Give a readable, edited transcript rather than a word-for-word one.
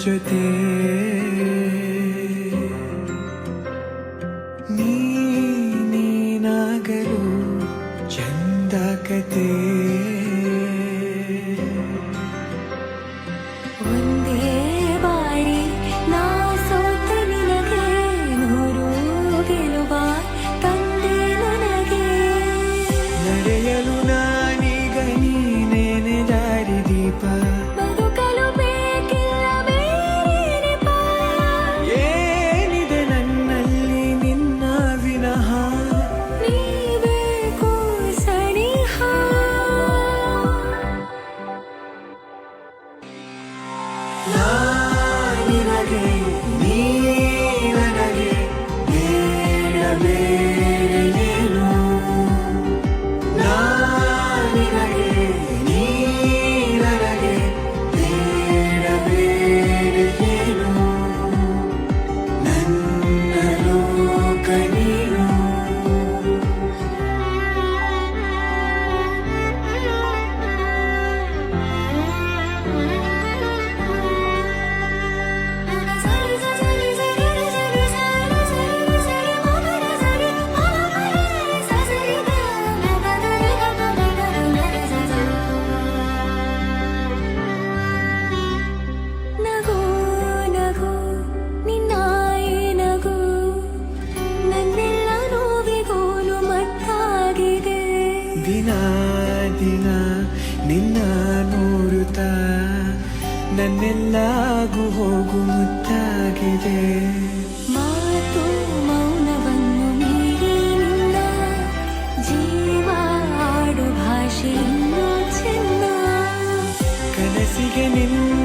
ಜೊತೆ ನೀನಾಗಲು ಚಂದ ಕತೆ ಒಂದೇ ಬಾರಿ ನಾ ಸೋತ ನಿನಗೆ ನೂರು ಗೆಲುವ ತಂದೆ ನನಗೆ ನಡೆಯಲು ನಾನೀಗ ನೀನೇನೆ ದಾರಿ ದೀಪ ಬದುಕಲು ಬೇಕಿಲ್ಲ ಬೇರೆ ಏನಿದೆ ನನ್ನಲ್ಲಿ ನಿನ್ನ ವಿನಃ ನೀಬೇಕು ಸನಿಹ ನಿನಗೆ ನೀ ನನಗೆ ಬೇಡಬೇಡೇನು ನಿನಗೆ ನೀ ನನಗೆ ಬೇಡಬೇಡೇನು ನನ್ನ ಲೋಕ ನೀನು ನಗು ನಗು ನಿನ್ನಾಯಿ ನಗು ನನ್ನೆಲ್ಲ ನೋವಿಗೋನು ಮತ್ತಾಗಿದೆ ದಿನ ದಿನ ನಿನ್ನ ನೋಡುತ್ತಾ ನನ್ನೆಲ್ಲಾಗು ಹೋಗು ಮುತ್ತಾಗಿದೆ ಮಾತು ಮೌನವನ್ನು ಮೀರಿ ನಿನ್ನ ಜೀವ ಆಡು ಭಾಷೆ ಇನ್ನೂ ಚೆನ್ನ ಕನಸಿಗೆ ನಿನ್ನ